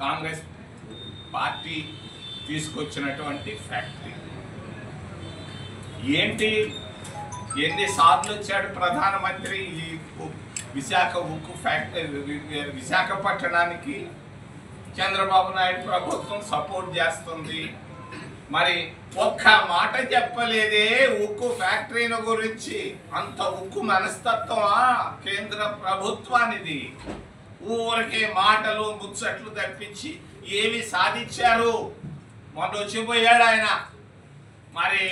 Congress party తీసుకొచ్చినటువంటి factory ఏంటి? ఎన్నిసార్లు వచ్చాడు ప్రధానమంత్రి ఈ విశాఖ ఉక్కు ఫ్యాక్టరీ విశాఖపట్నానికి? చంద్రబాబు నాయుడు ప్రభుత్వం సపోర్ట్ చేస్తుంది. మరి ఒక్క మాట చెప్పలేదే ఉక్కు ఫ్యాక్టరీల గురించి. అంత ఉక్కు మనస్తత్వమా కేంద్ర ప్రభుత్వానిది? ఊరికే మాటలు ముచ్చట్లు తప్పించి ఏమి సాధించారు? మొన్న వచ్చిపోయాడు ఆయన, మరి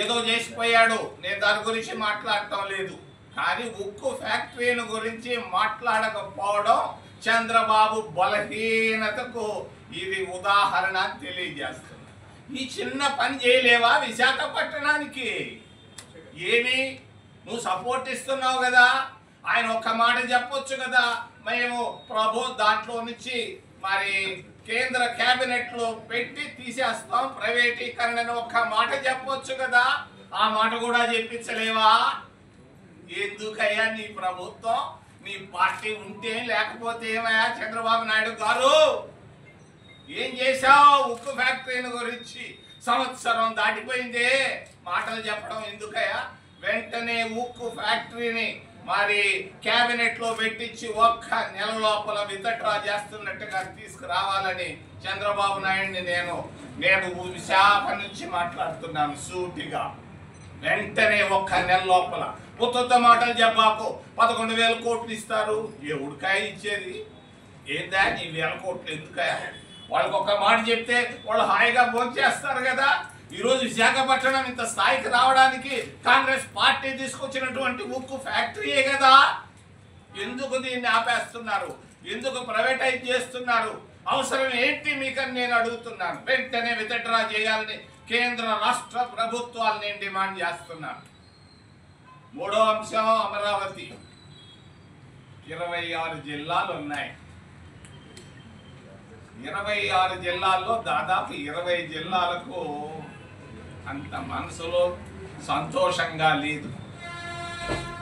ఏదో చేసిపోయాడు. నేను దాని గురించి మాట్లాడటం లేదు. కానీ ఉక్కు ఫ్యాక్టరీల గురించి మాట్లాడకపోవడం చంద్రబాబు బలహీనతకు ఇది ఉదాహరణ అని తెలియజేస్తుంది. ఈ చిన్న పని చేయలేవా విశాఖపట్నానికి? ఏమి నువ్వు సపోర్ట్ ఇస్తున్నావు కదా, ఆయన ఒక్క మాట చెప్పొచ్చు కదా, మేము దాంట్లో నుంచి మరి కేంద్ర కేబినెట్ లో పెట్టి తీసేస్తాం ప్రైవేటీకరణను ఒక్క మాట చెప్పొచ్చు కదా. ఆ మాట కూడా చెప్పించలేవా? ఎందుకయ్యా నీ ప్రభుత్వం, నీ పార్టీ ఉంటే లేకపోతే ఏమయ్యా? చంద్రబాబు నాయుడు గారు ఏం చేశావు ఉక్కు ఫ్యాక్టరీల గురించి? సంవత్సరం దాటిపోయిందే, మాటలు చెప్పడం ఎందుకయ్యా? వెంటనే ఉక్కు ఫ్యాక్టరీని మరి కేబినెట్ లో పెట్టించి ఒక్క నెల లోపల విత్డ్రా చేస్తున్నట్టుగా తీసుకురావాలని చంద్రబాబు నాయుడిని నేను విశాఖ నుంచి మాట్లాడుతున్నాను సూటిగా. వెంటనే ఒక్క నెల లోపల ఉత్త మాటలు చెప్పాకు. 11,000 కోట్లు ఇస్తారు. ఎవడికాయ ఇచ్చేది? ఏందా నీ 1,000 కోట్లు ఎందుకాయ? వాళ్ళకి ఒక్క మాట చెప్తే వాళ్ళు హాయిగా భోంచేస్తారు కదా. ఈరోజు విశాఖపట్నం ఇంత స్థాయికి రావడానికి కాంగ్రెస్ పార్టీ తీసుకొచ్చినటువంటి ఉక్కు ఫ్యాక్టరీయే కదా. ఎందుకు దీన్ని ఆపేస్తున్నారు? ఎందుకు ప్రైవేటైజ్ చేస్తున్నారు? అవసరం ఏంటి మీకని నేను అడుగుతున్నాను. వెంటనే విత్డ్రా చేయాలని కేంద్ర రాష్ట్ర ప్రభుత్వాలు నేను డిమాండ్ చేస్తున్నాను. మూడో అంశం అమరావతి. 26 జిల్లాలు ఉన్నాయి. 26 జిల్లాల్లో దాదాపు 20 జిల్లాలకు అంత మనసులో సంతోషంగా లేదు.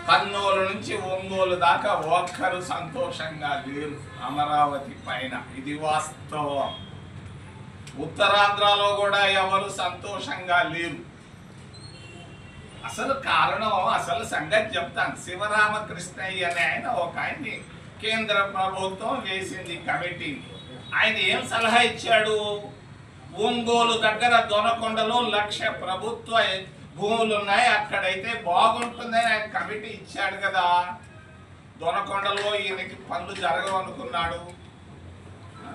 కర్నూలు నుంచి ఒంగోలు దాకా ఒక్కరు సంతోషంగా లేరు అమరావతి పైన. ఇది వాస్తవం. ఉత్తరాంధ్రలో కూడా ఎవరు సంతోషంగా లేరు. అసలు కారణం, అసలు సంగతి చెప్తాను. శివరామకృష్ణయ్య అనే ఆయన్ని కేంద్ర ప్రభుత్వం వేసింది కమిటీని. ఆయన ఏం సలహా ఇచ్చాడు? ఒంగోలు దగ్గర దొనకొండలో 1,00,000 ప్రభుత్వ భూములు ఉన్నాయి, అక్కడైతే బాగుంటుందని ఆయన కమిటీ ఇచ్చాడు కదా. దొనకొండలో ఈయనకి పనులు జరగవనుకున్నాడు.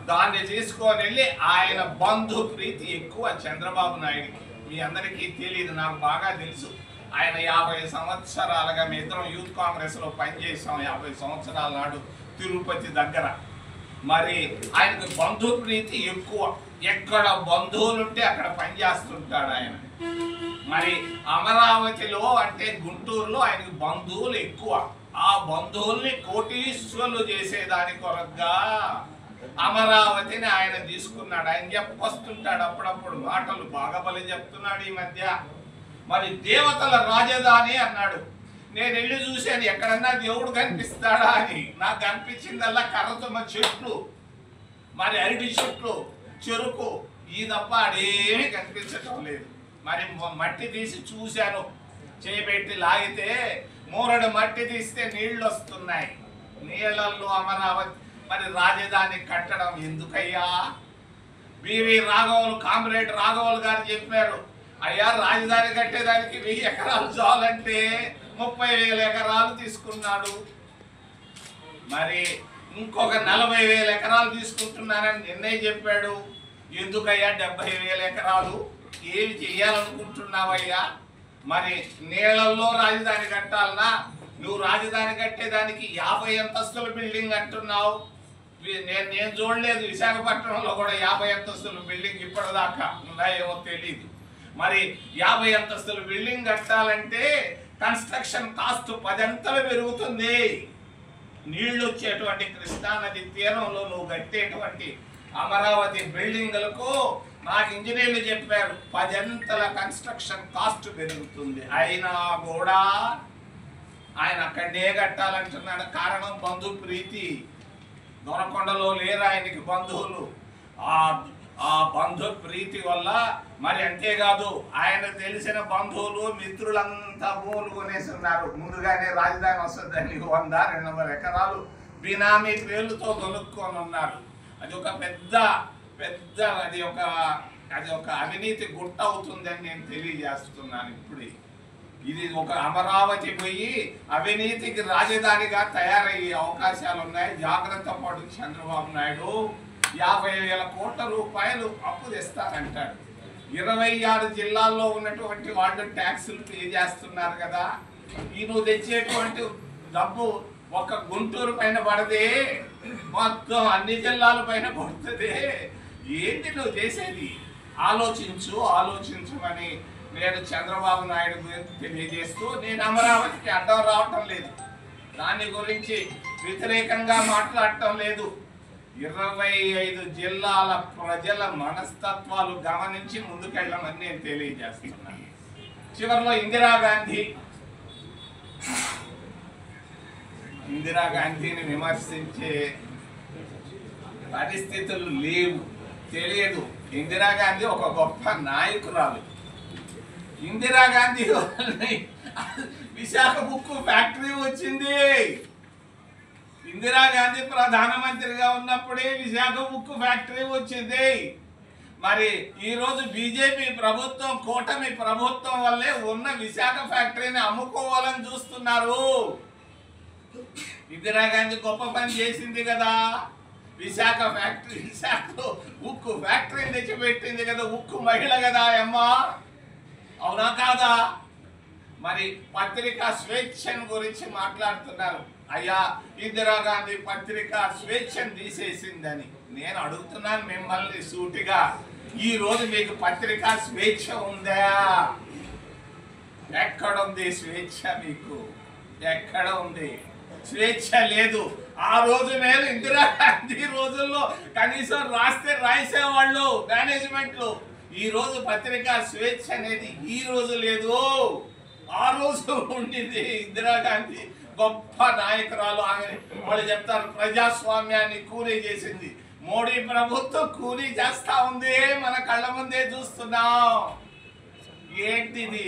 దాన్ని తీసుకొని వెళ్ళి ఆయన బంధు ప్రీతి ఎక్కువ చంద్రబాబు నాయుడికి. మీ అందరికీ తెలియదు, నాకు బాగా తెలుసు. ఆయన 50 సంవత్సరాలుగా మీ ఇద్దరం యూత్ కాంగ్రెస్ లో పనిచేసాం. 50 సంవత్సరాల నాడు తిరుపతి దగ్గర. మరి ఆయనకు బంధు ప్రీతి ఎక్కువ. ఎక్కడ బంధువులుంటే అక్కడ పనిచేస్తుంటాడు ఆయన. మరి అమరావతిలో అంటే గుంటూరులో ఆయనకు బంధువులు ఎక్కువ. ఆ బంధువుల్ని కోటీశ్వరులు చేసేదాని కొరగా అమరావతిని ఆయన తీసుకున్నాడు. ఆయన చెప్పొస్తుంటాడు అప్పుడప్పుడు మాటలు, బాగా బలి చెప్తున్నాడు ఈ మధ్య. మరి దేవతల రాజధాని అన్నాడు. నేను వెళ్ళి చూశాను, ఎక్కడన్నా దేవుడు కనిపిస్తాడా అని. నాకు కనిపించిందల్లా కర్రతుమ్మ చెట్లు, మరి అరటి చెట్లు, చెరుకు, ఈ తప్ప అదేమీ కనిపించటం లేదు. మరి మట్టి తీసి చూశాను, చేపెట్టి లాగితే మూరడు మట్టి తీస్తే నీళ్లు వస్తున్నాయి. నీళ్లలో అమరావతి మరి రాజధాని కట్టడం ఎందుకయ్యా? బివి రాఘవులు, కామ్రేడ్ రాఘవులు గారు చెప్పారు, అయ్యా రాజధాని కట్టేదానికి 1000 ఎకరాలు చాలంటే 30,000 ఎకరాలు తీసుకున్నాడు. మరి ఇంకొక 40,000 ఎకరాలు తీసుకుంటున్నారని నిన్నే చెప్పాడు. ఎందుకయ్యా 70,000 ఎకరాలు? ఏమి చెయ్యాలనుకుంటున్నావయ్యా? మరి నీళ్లలో రాజధాని కట్టాలనా? నువ్వు రాజధాని కట్టేదానికి 50 అంతస్తుల బిల్డింగ్ అంటున్నావు. నేను చూడలేదు విశాఖపట్నంలో కూడా 50 అంతస్తుల బిల్డింగ్ ఇప్పటిదాకా ఉన్నాయేమో తెలియదు. మరి 50 అంతస్తుల బిల్డింగ్ కట్టాలంటే కన్స్ట్రక్షన్ కాస్ట్ 10 అంతలు పెరుగుతుంది. నీళ్లు వచ్చేటువంటి కృష్ణానది తీరంలో నువ్వు కట్టేటువంటి అమరావతి బిల్డింగులకు నాకు ఇంజనీర్లు చెప్పారు 10 అంతల కన్స్ట్రక్షన్ కాస్ట్ పెరుగుతుంది. అయినా కూడా ఆయన అక్కడే కట్టాలంటున్నాడు. కారణం బంధు ప్రీతి. దొనకొండలో లేరు ఆయనకి బంధువులు. ఆ ఆ బంధు ప్రీతి వల్ల మరి అంతేకాదు ఆయన తెలిసిన బంధువులు మిత్రులంతా భూములు కొనేసి ఉన్నారు. ముందుగానే రాజధాని వస్తుందని 100-200 ఎకరాలు బినామీ పేర్లతో కొనుక్కొని ఉన్నారు. అది ఒక పెద్ద అది ఒక అవినీతి గుట్ట అవుతుందని నేను తెలియజేస్తున్నాను. ఇప్పుడే ఇది ఒక అమరావతి పోయి అవినీతికి రాజధానిగా తయారయ్యే అవకాశాలు ఉన్నాయి. జాగ్రత్త పడు చంద్రబాబు నాయుడు. 50,000 కోట్ల రూపాయలు అప్పు తెస్తారంటాడు. 26 జిల్లాల్లో ఉన్నటువంటి వాళ్ళు ట్యాక్సులు పే చేస్తున్నారు కదా. ఈ నువ్వు తెచ్చేటువంటి డబ్బు ఒక గుంటూరు పైన పడదే, మొత్తం అన్ని జిల్లాల పైన పడుతుంది. ఏంటి నువ్వు చేసేది? ఆలోచించమని నేను చంద్రబాబు నాయుడు గురించి తెలియజేస్తూ, నేను అమరావతికి అడ్డం రావటం లేదు, దాని గురించి వ్యతిరేకంగా మాట్లాడటం లేదు. 25 జిల్లాల ప్రజల మనస్తత్వాలు గమనించి ముందుకెళ్ళమని నేను తెలియజేస్తున్నాను. చివరిలో ఇందిరాగాంధీని విమర్శించే పరిస్థితులు లేవు, తెలియదు. ఇందిరాగాంధీ ఒక గొప్ప నాయకురాలు. ఇందిరాగాంధీ విశాఖ ఉక్కు ఫ్యాక్టరీ వచ్చింది. ఇందిరాగాంధీ ప్రధానమంత్రిగా ఉన్నప్పుడే విశాఖ ఉక్కు ఫ్యాక్టరీ వచ్చింది. మరి ఈరోజు బీజేపీ ప్రభుత్వం, కూటమి ప్రభుత్వం వల్లే ఉన్న విశాఖ ఫ్యాక్టరీని అమ్ముకోవాలని చూస్తున్నారు. ఇందిరాగాంధీ గొప్ప పని చేసింది కదా, విశాఖలో ఉక్కు ఫ్యాక్టరీని తెచ్చిపెట్టింది కదా, ఉక్కు మహిళ కదా అమ్మా, అవునా కాదా? మరి పత్రికా స్వేచ్ఛను గురించి మాట్లాడుతున్నారు. అయ్యా, ఇందిరాగాంధీ పత్రికా స్వేచ్ఛను తీసేసిందని నేను అడుగుతున్నాను మిమ్మల్ని సూటిగా. ఈ రోజు మీకు పత్రికా స్వేచ్ఛ ఉందా? ఎక్కడుంది స్వేచ్ఛ? మీకు ఎక్కడ ఉంది? స్వేచ్ఛ లేదు. ఆ రోజు నేను ఇందిరాగాంధీ రోజుల్లో కనీసం రాసేవాళ్ళు మేనేజ్మెంట్లు. ఈ రోజు పత్రికా స్వేచ్ఛ అనేది ఈ రోజు లేదు, ఆ రోజు ఉండింది. ఇందిరాగాంధీ గొప్ప నాయకురాలు. ఆమె వాళ్ళు చెప్తారు ప్రజాస్వామ్యాన్ని కూలీ చేసింది. మోడీ ప్రభుత్వం కూలీ చేస్తా ఉంది, మన కళ్ళ ముందే చూస్తున్నాం. ఏంటిది?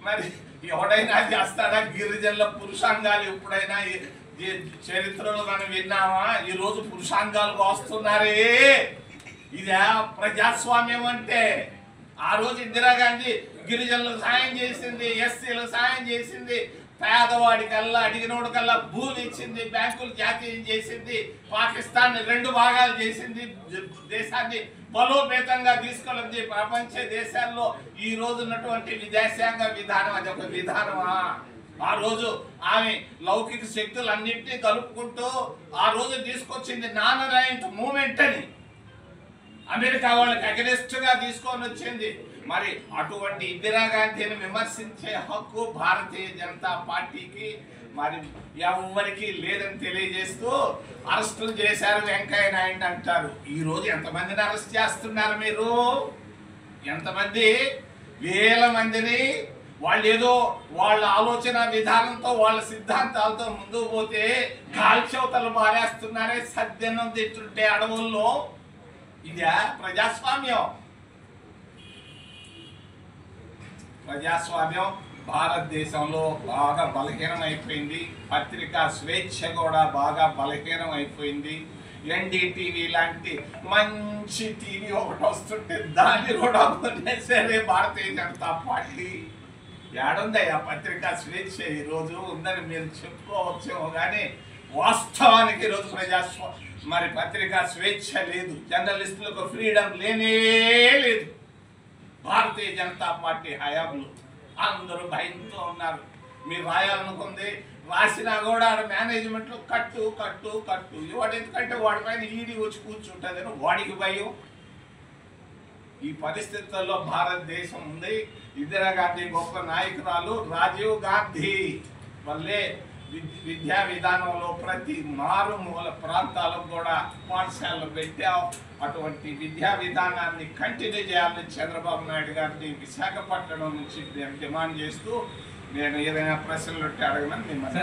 మరి ఎవడైనా చేస్తాడా? గిరిజనుల పురుషాంగాలు ఎప్పుడైనా చరిత్రలో కానీ విన్నామా? ఈ రోజు పురుషాంగాలు వస్తున్నారే. ఇదే ప్రజాస్వామ్యం అంటే? ఆ రోజు ఇందిరాగాంధీ గిరిజనులకు సాయం చేసింది, ఎస్సీలకు సాయం చేసింది, పేదవాడికల్లా అడిగినోడికల్లా భూమి ఇచ్చింది, బ్యాంకులు జాతీయం చేసింది, పాకిస్తాన్ 2 భాగాలు చేసింది, దేశాన్ని బలోపేతంగా తీసుకెళ్ళింది. ప్రపంచ దేశాల్లో ఈ రోజు ఉన్నటువంటి విదేశాంగ విధానం అది ఒక విధానమా? ఆ రోజు ఆమె లౌకిక శక్తులన్నింటినీ కలుపుకుంటూ ఆ రోజు తీసుకొచ్చింది నాన్ అలైన్డ్ మూమెంట్ అని. అమెరికా వాళ్ళకి అగెనిస్ట్ గా తీసుకొని వచ్చింది. మరి అటువంటి ఇందిరాగాంధీని విమర్శించే హక్కు భారతీయ జనతా పార్టీకి మరి ఎవరికి లేదని తెలియజేస్తూ అరెస్టులు చేశారు వెంకయ్య నాయుడు అంటారు. ఈ రోజు ఎంతమందిని అరెస్ట్ చేస్తున్నారు మీరు? ఎంతమంది? వేల మందిని. వాళ్ళు ఏదో వాళ్ళ ఆలోచన విధానంతో వాళ్ళ సిద్ధాంతాలతో ముందుకు పోతే కాల్చవతలు మారేస్తున్నారే సద్యన్నం తింటుంటే అడవుల్లో. ఇదే ప్రజాస్వామ్యం? ప్రజాస్వామ్యం భారతదేశంలో బాగా బలహీనమైపోయింది. పత్రికా స్వేచ్ఛ కూడా బాగా బలహీనమైపోయింది. ఎన్డీటీవీ లాంటి మంచి టీవీ ఒకటి వస్తుంటే దాన్ని కూడా కొనేసరే భారతీయ జనతా పార్టీ. ఏడుందయ్యా పత్రికా స్వేచ్ఛ? ఈరోజు ఉందని మీరు చెప్పుకోవచ్చేమో కానీ వాస్తవానికి ఈరోజు మరి పత్రికా స్వేచ్ఛ లేదు. జర్నలిస్టులకు ఫ్రీడమ్ లేనే లేదు. భారతీయ జనతా పార్టీ హయాంలో అందరూ భయంతో ఉన్నారు. మీరు రాయాలనుకుంది రాసినా కూడా ఆడ మేనేజ్మెంట్లో కట్టు కట్టు కట్టు. వాడు ఎందుకంటే వాడి పైన ఈడీ వచ్చి కూర్చుంటుందని వాడికి భయం. ఈ పరిస్థితుల్లో భారతదేశం ఉంది. ఇందిరాగాంధీ గొప్ప నాయకురాలు. రాజీవ్ గాంధీ వల్లే విద్యా విధానంలో ప్రతి మారుమూల ప్రాంతాలకు కూడా పాఠశాలలు పెట్టాం. అటువంటి విద్యా విధానాన్ని కంటిన్యూ చేయాలని చంద్రబాబు నాయుడు గారిని విశాఖపట్నం నుంచి డిమాండ్ చేస్తూ నేను ఏదైనా ప్రశ్నలు అడగమని మిమ్మల్ని